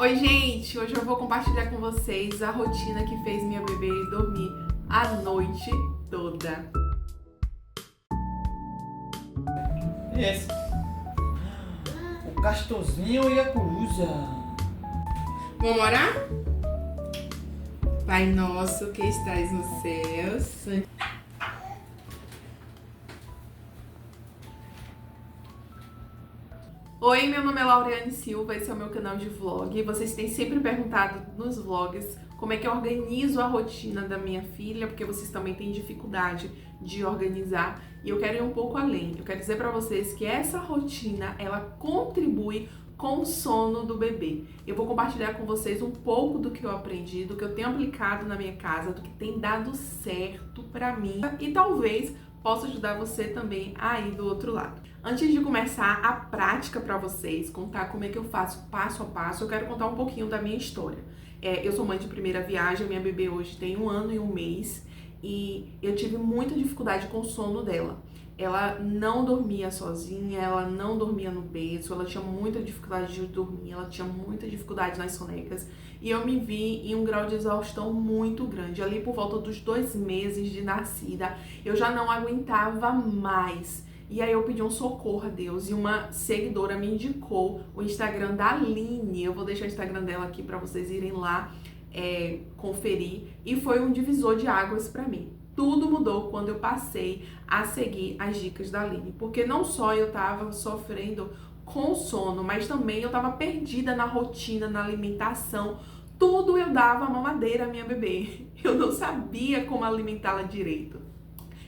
Oi, gente! Hoje eu vou compartilhar com vocês a rotina que fez minha bebê dormir a noite toda. Esse. O Castorzinho e a Coruja. Vamos orar? Pai nosso que estás nos céus. Oi, meu nome é Lauriane Silva, esse é o meu canal de vlog. Vocês têm sempre perguntado nos vlogs como é que eu organizo a rotina da minha filha, porque vocês também têm dificuldade de organizar. E eu quero ir um pouco além. Eu quero dizer pra vocês que essa rotina, ela contribui com o sono do bebê. Eu vou compartilhar com vocês um pouco do que eu aprendi, do que eu tenho aplicado na minha casa, do que tem dado certo pra mim e talvez possa ajudar você também aí do outro lado. Antes de começar a prática para vocês, contar como é que eu faço passo a passo, eu quero contar um pouquinho da minha história. Eu sou mãe de primeira viagem, minha bebê hoje tem 1 ano e 1 mês e eu tive muita dificuldade com o sono dela. Ela não dormia sozinha, ela não dormia no berço, ela tinha muita dificuldade de dormir, ela tinha muita dificuldade nas sonecas e eu me vi em um grau de exaustão muito grande. Ali por volta dos 2 meses de nascida, eu já não aguentava mais. E aí eu pedi um socorro a Deus e uma seguidora me indicou o Instagram da Aline. Eu vou deixar o Instagram dela aqui para vocês irem lá conferir. E foi um divisor de águas para mim. Tudo mudou quando eu passei a seguir as dicas da Aline. Porque não só eu tava sofrendo com sono, mas também eu tava perdida na rotina, na alimentação. Tudo eu dava mamadeira à minha bebê. Eu não sabia como alimentá-la direito.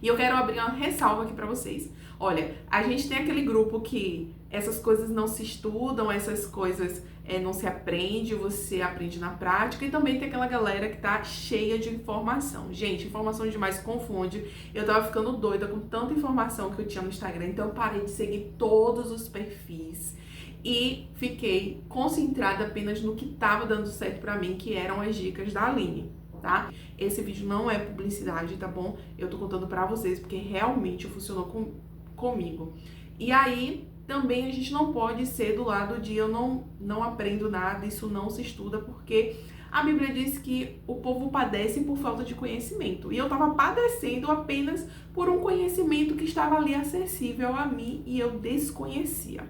E eu quero abrir uma ressalva aqui pra vocês. Olha, a gente tem aquele grupo que essas coisas não se estudam, essas coisas não se aprende, você aprende na prática. E também tem aquela galera que tá cheia de informação. Gente, informação demais confunde. Eu tava ficando doida com tanta informação que eu tinha no Instagram, então eu parei de seguir todos os perfis. E fiquei concentrada apenas no que tava dando certo pra mim, que eram as dicas da Aline. Tá? Esse vídeo não é publicidade, tá bom? Eu tô contando pra vocês porque realmente funcionou comigo. E aí, também a gente não pode ser do lado de eu não aprendo nada, isso não se estuda, porque a Bíblia diz que o povo padece por falta de conhecimento. E eu tava padecendo apenas por um conhecimento que estava ali acessível a mim e eu desconhecia.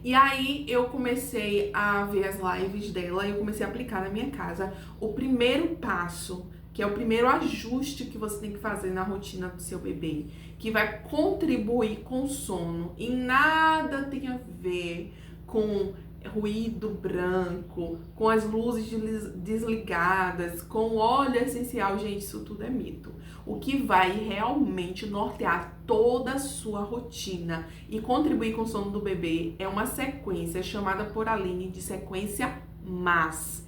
E aí eu comecei a ver as lives dela e eu comecei a aplicar na minha casa o primeiro passo, que é o primeiro ajuste que você tem que fazer na rotina do seu bebê, que vai contribuir com o sono e nada tem a ver com ruído branco, com as luzes desligadas, com óleo essencial. Gente, isso tudo é mito. O que vai realmente nortear toda a sua rotina e contribuir com o sono do bebê é uma sequência chamada por Aline de sequência MAS.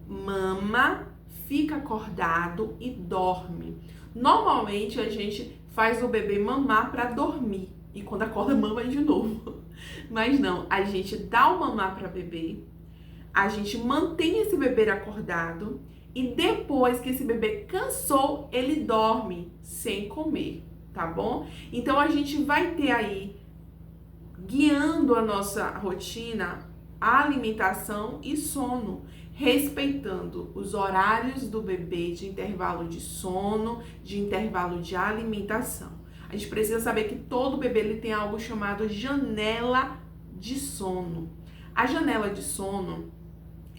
Mama, fica acordado e dorme. Normalmente a gente faz o bebê mamar para dormir e quando acorda mama de novo. Mas não, a gente dá o mamar para bebê, a gente mantém esse bebê acordado e depois que esse bebê cansou, ele dorme sem comer, tá bom? Então a gente vai ter aí, guiando a nossa rotina, a alimentação e sono, respeitando os horários do bebê de intervalo de sono, de intervalo de alimentação. A gente precisa saber que todo bebê ele tem algo chamado janela de sono. A janela de sono,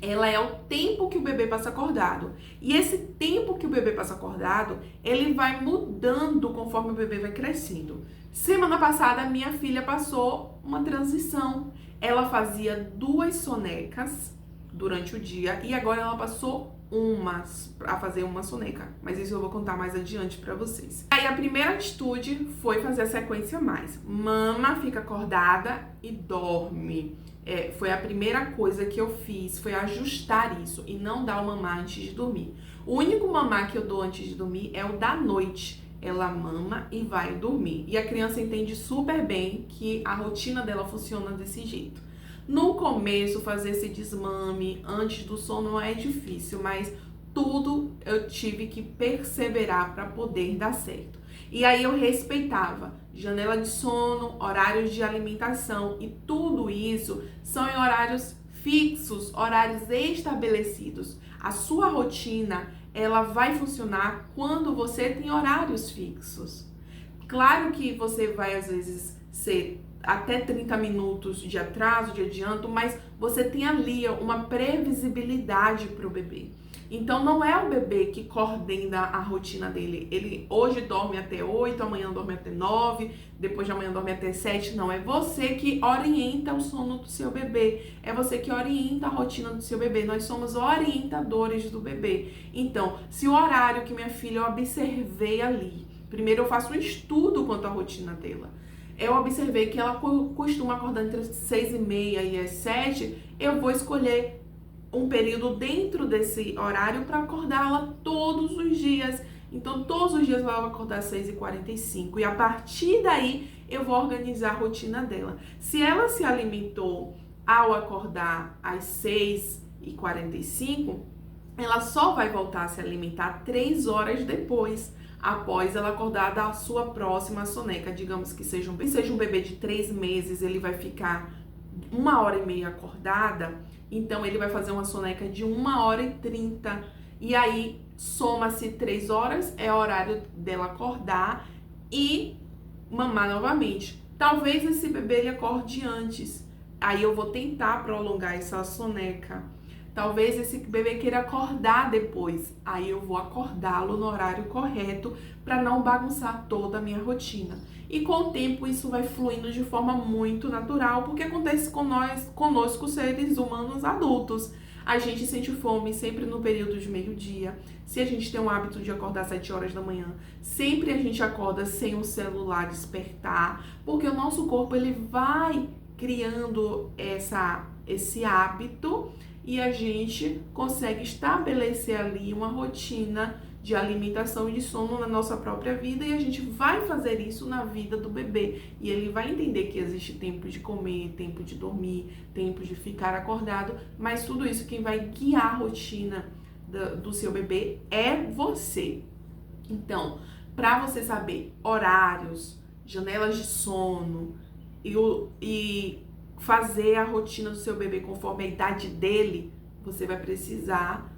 ela é o tempo que o bebê passa acordado. E esse tempo que o bebê passa acordado, ele vai mudando conforme o bebê vai crescendo. Semana passada, minha filha passou uma transição. Ela fazia 2 sonecas durante o dia e agora ela passou a fazer uma soneca, mas isso eu vou contar mais adiante pra vocês. Aí a primeira atitude foi fazer a sequência mais. Mama, fica acordada e dorme. Foi a primeira coisa que eu fiz, foi ajustar isso e não dar o mamar antes de dormir. O único mamar que eu dou antes de dormir é o da noite. Ela mama e vai dormir. E a criança entende super bem que a rotina dela funciona desse jeito. No começo, fazer esse desmame antes do sono é difícil, mas tudo eu tive que perseverar para poder dar certo. E aí eu respeitava janela de sono, horários de alimentação e tudo isso são em horários fixos, horários estabelecidos. A sua rotina, ela vai funcionar quando você tem horários fixos. Claro que você vai, às vezes, ser até 30 minutos de atraso, de adianto, mas você tem ali uma previsibilidade para o bebê. Então, não é o bebê que coordena a rotina dele. Ele hoje dorme até 8, amanhã dorme até 9, depois de amanhã dorme até 7. Não, é você que orienta o sono do seu bebê. É você que orienta a rotina do seu bebê. Nós somos orientadores do bebê. Então, se o horário que minha filha eu observei ali, primeiro eu faço um estudo quanto à rotina dela. Eu observei que ela costuma acordar entre as 6h30 e as 7, eu vou escolher um período dentro desse horário para acordá-la todos os dias. Então, todos os dias ela vai acordar às 6h45 e a partir daí eu vou organizar a rotina dela. Se ela se alimentou ao acordar às 6h45, ela só vai voltar a se alimentar 3 horas depois, após ela acordar da sua próxima soneca. Digamos que seja um bebê de 3 meses, ele vai ficar 1h30 acordada, então ele vai fazer uma soneca de 1h30. E aí soma-se 3 horas, é horário dela acordar e mamar novamente. Talvez esse bebê ele acorde antes, aí eu vou tentar prolongar essa soneca. Talvez esse bebê queira acordar depois, aí eu vou acordá-lo no horário correto para não bagunçar toda a minha rotina. E com o tempo isso vai fluindo de forma muito natural, porque acontece conosco, seres humanos adultos. A gente sente fome sempre no período de meio-dia. Se a gente tem o hábito de acordar às 7 horas da manhã, sempre a gente acorda sem o celular despertar, porque o nosso corpo ele vai criando esse hábito e a gente consegue estabelecer ali uma rotina de alimentação e de sono na nossa própria vida, e a gente vai fazer isso na vida do bebê. E ele vai entender que existe tempo de comer, tempo de dormir, tempo de ficar acordado, mas tudo isso quem vai guiar a rotina do seu bebê é você. Então, para você saber horários, janelas de sono e fazer a rotina do seu bebê conforme a idade dele, você vai precisar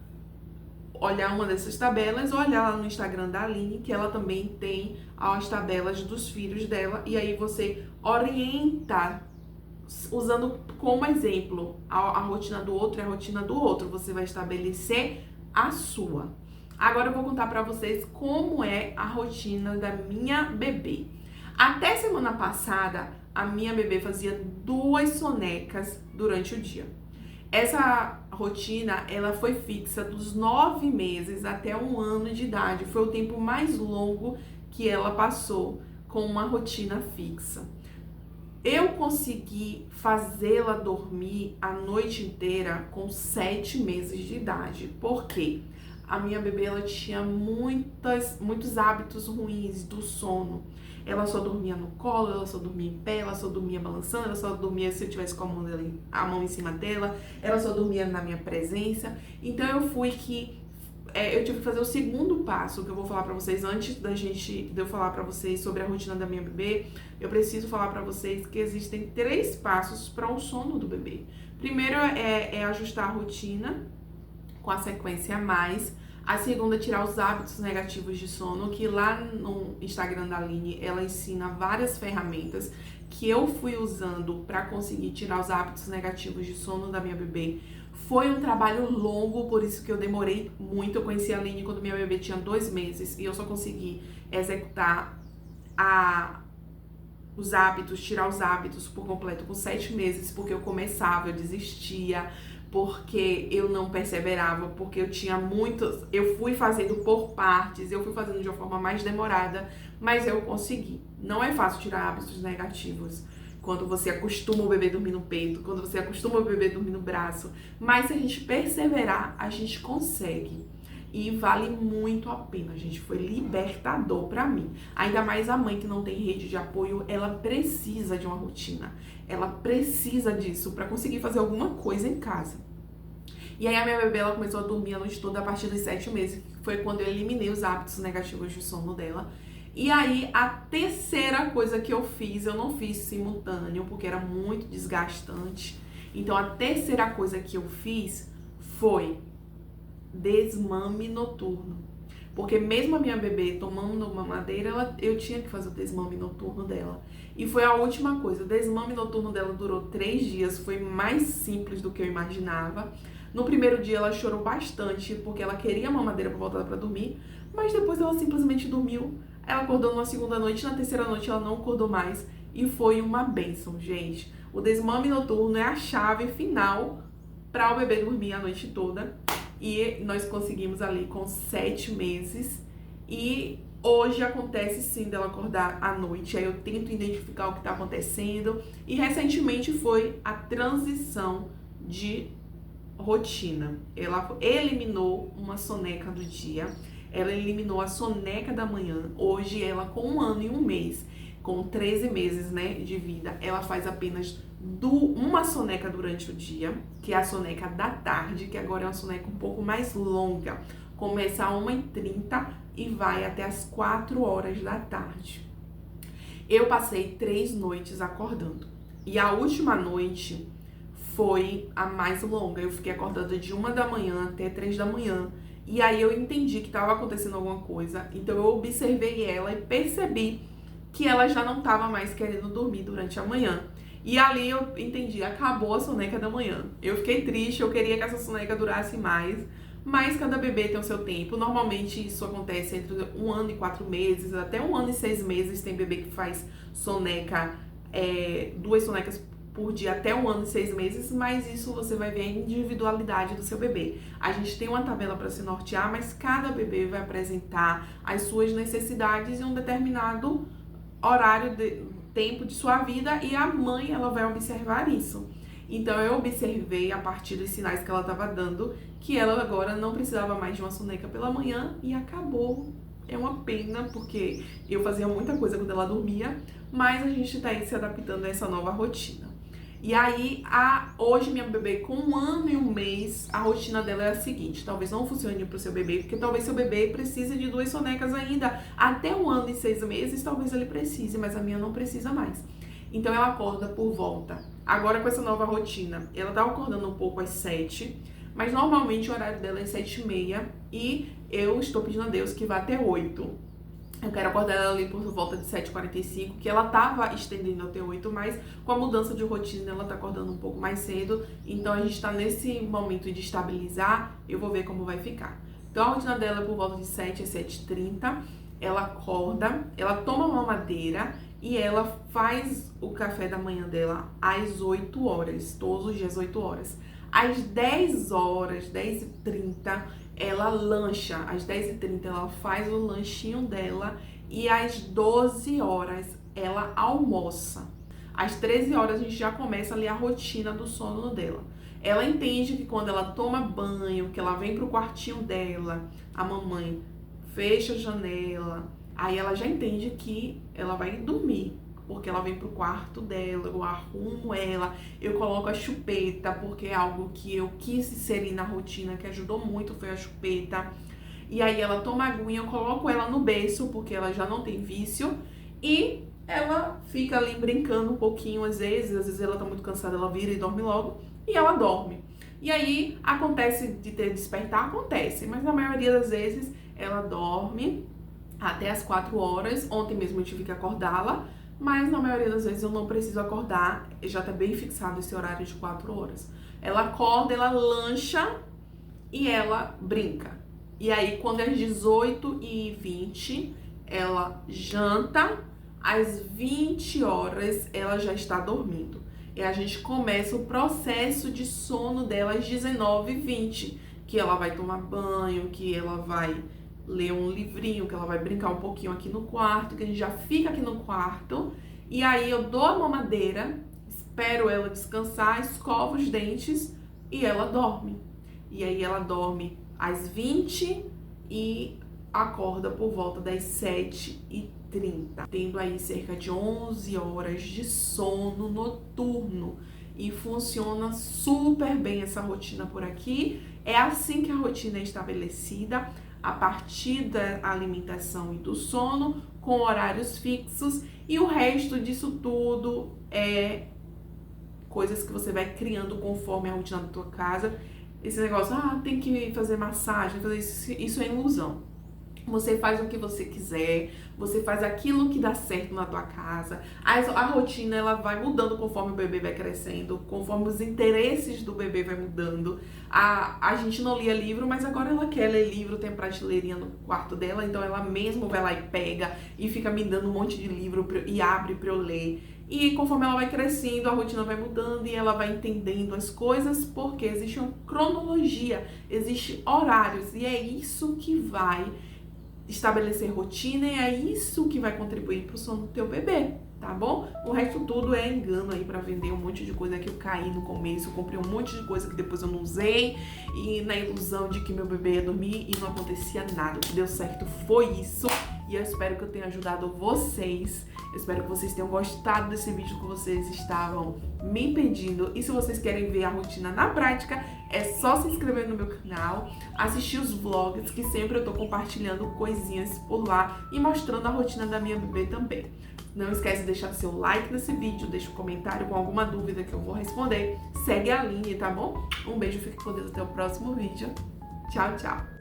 olhar uma dessas tabelas, ou olhar lá no Instagram da Aline, que ela também tem as tabelas dos filhos dela, e aí você orienta, usando como exemplo a rotina do outro e a rotina do outro, você vai estabelecer a sua. Agora eu vou contar pra vocês como é a rotina da minha bebê. Até semana passada, a minha bebê fazia 2 sonecas durante o dia. Essa rotina, ela foi fixa dos 9 meses até 1 ano de idade. Foi o tempo mais longo que ela passou com uma rotina fixa. Eu consegui fazê-la dormir a noite inteira com 7 meses de idade. Por quê? A minha bebê, ela tinha muitos hábitos ruins do sono. Ela só dormia no colo, ela só dormia em pé, ela só dormia balançando, ela só dormia se eu tivesse com a mão em cima dela, ela só dormia na minha presença. Então eu tive que fazer o segundo passo que eu vou falar pra vocês antes de eu falar pra vocês sobre a rotina da minha bebê. Eu preciso falar pra vocês que existem 3 passos para o sono do bebê. Primeiro é ajustar a rotina com a sequência a mais. A segunda é tirar os hábitos negativos de sono, que lá no Instagram da Aline, ela ensina várias ferramentas que eu fui usando para conseguir tirar os hábitos negativos de sono da minha bebê. Foi um trabalho longo, por isso que eu demorei muito. Eu conheci a Aline quando minha bebê tinha 2 meses e eu só consegui executar os hábitos, tirar os hábitos por completo com 7 meses, porque eu começava, eu desistia, porque eu não perseverava, porque eu fui fazendo por partes, eu fui fazendo de uma forma mais demorada, mas eu consegui. Não é fácil tirar hábitos negativos quando você acostuma o bebê a dormir no peito, quando você acostuma o bebê a dormir no braço, mas se a gente perseverar, a gente consegue. E vale muito a pena, gente. Foi libertador pra mim. Ainda mais a mãe que não tem rede de apoio, ela precisa de uma rotina. Ela precisa disso pra conseguir fazer alguma coisa em casa. E aí a minha bebê, ela começou a dormir a noite toda a partir dos 7 meses. Foi quando eu eliminei os hábitos negativos de sono dela. E aí a terceira coisa que eu não fiz simultâneo, porque era muito desgastante. Então a terceira coisa que eu fiz foi desmame noturno. Porque mesmo a minha bebê tomando mamadeira, eu tinha que fazer o desmame noturno dela. E foi a última coisa. O desmame noturno dela durou 3 dias, foi mais simples do que eu imaginava. No primeiro dia ela chorou bastante, porque ela queria a mamadeira para voltar para dormir, mas depois ela simplesmente dormiu. Ela acordou numa segunda noite, na terceira noite ela não acordou mais. E foi uma bênção, gente. O desmame noturno é a chave final para o bebê dormir a noite toda. E nós conseguimos ali com 7 meses. E hoje acontece sim dela acordar à noite. Aí eu tento identificar o que está acontecendo. E recentemente foi a transição de rotina. Ela eliminou uma soneca do dia. Ela eliminou a soneca da manhã. Hoje ela com 1 ano e 1 mês, com 13 meses, né, de vida, ela faz apenas uma soneca durante o dia, que é a soneca da tarde, que agora é uma soneca um pouco mais longa. Começa às 1h30 e vai até as 4 horas da tarde. Eu passei 3 noites acordando. E a última noite foi a mais longa. Eu fiquei acordada de 1 da manhã até 3 da manhã. E aí eu entendi que estava acontecendo alguma coisa. Então eu observei ela e percebi que ela já não estava mais querendo dormir durante a manhã. E ali eu entendi, acabou a soneca da manhã. Eu fiquei triste, eu queria que essa soneca durasse mais, mas cada bebê tem o seu tempo. Normalmente isso acontece entre 1 ano e 4 meses, até 1 ano e 6 meses tem bebê que faz soneca, 2 sonecas por dia até 1 ano e 6 meses, mas isso você vai ver a individualidade do seu bebê. A gente tem uma tabela para se nortear, mas cada bebê vai apresentar as suas necessidades em um determinado horário, tempo de sua vida, e a mãe ela vai observar isso. Então eu observei a partir dos sinais que ela estava dando que ela agora não precisava mais de uma soneca pela manhã e acabou. É uma pena porque eu fazia muita coisa quando ela dormia, mas a gente está aí se adaptando a essa nova rotina. E aí, hoje minha bebê com 1 ano e 1 mês, a rotina dela é a seguinte: talvez não funcione para o seu bebê, porque talvez seu bebê precise de 2 sonecas ainda. Até 1 ano e 6 meses, talvez ele precise, mas a minha não precisa mais. Então ela acorda por volta. Agora com essa nova rotina, ela tá acordando um pouco às 7, mas normalmente o horário dela é 7h30 e eu estou pedindo a Deus que vá até 8. Eu quero acordar ela ali por volta de 7h45, que ela tava estendendo até 8, mas com a mudança de rotina ela tá acordando um pouco mais cedo. Então a gente tá nesse momento de estabilizar, eu vou ver como vai ficar. Então a rotina dela é por volta de 7 às 7h30, ela acorda, ela toma uma mamadeira e ela faz o café da manhã dela às 8 horas, todos os dias 8 horas. Às 10 horas, 10h30, ela lancha. Às 10h30 ela faz o lanchinho dela e às 12 horas ela almoça. Às 13 horas a gente já começa ali a rotina do sono dela. Ela entende que quando ela toma banho, que ela vem pro quartinho dela, a mamãe fecha a janela, aí ela já entende que ela vai dormir, porque ela vem pro quarto dela, eu arrumo ela, eu coloco a chupeta, porque é algo que eu quis inserir na rotina, que ajudou muito, foi a chupeta. E aí ela toma aguinha, eu coloco ela no berço, porque ela já não tem vício, e ela fica ali brincando um pouquinho às vezes ela tá muito cansada, ela vira e dorme logo, e ela dorme. E aí acontece de ter despertar, acontece, mas na maioria das vezes ela dorme até as 4 horas, ontem mesmo eu tive que acordá-la, mas na maioria das vezes eu não preciso acordar, já tá bem fixado esse horário de 4 horas. Ela acorda, ela lancha e ela brinca. E aí, quando é às 18h20, ela janta, às 20 horas ela já está dormindo. E a gente começa o processo de sono dela às 19h20, que ela vai tomar banho, que ela vai ler um livrinho, que ela vai brincar um pouquinho aqui no quarto, que a gente já fica aqui no quarto, e aí eu dou a mamadeira, espero ela descansar, escovo os dentes e ela dorme. E aí ela dorme às 20 e acorda por volta das 7h30, tendo aí cerca de 11 horas de sono noturno. E funciona super bem essa rotina por aqui. É assim que a rotina é estabelecida, a partir da alimentação e do sono, com horários fixos, e o resto disso tudo é coisas que você vai criando conforme a rotina da tua casa. Esse negócio, tem que fazer massagem, fazer isso é ilusão. Você faz o que você quiser, você faz aquilo que dá certo na tua casa. A rotina ela vai mudando conforme o bebê vai crescendo, conforme os interesses do bebê vai mudando. A gente não lia livro, mas agora ela quer ler livro, tem a prateleirinha no quarto dela, então ela mesma vai lá e pega e fica me dando um monte de livro e abre pra eu ler. E conforme ela vai crescendo, a rotina vai mudando e ela vai entendendo as coisas, porque existe uma cronologia, existe horários, e é isso que vai estabelecer rotina e é isso que vai contribuir pro sono do teu bebê, tá bom? O resto tudo é engano aí pra vender um monte de coisa que eu caí no começo, eu comprei um monte de coisa que depois eu não usei e na ilusão de que meu bebê ia dormir e não acontecia nada. O que deu certo foi isso e eu espero que eu tenha ajudado vocês. Eu espero que vocês tenham gostado desse vídeo que vocês estavam me pedindo. E se vocês querem ver a rotina na prática, é só se inscrever no meu canal, assistir os vlogs, que sempre eu tô compartilhando coisinhas por lá e mostrando a rotina da minha bebê também. Não esquece de deixar seu like nesse vídeo, deixa um comentário com alguma dúvida que eu vou responder. Segue a linha, tá bom? Um beijo, fique com Deus, até o próximo vídeo. Tchau, tchau!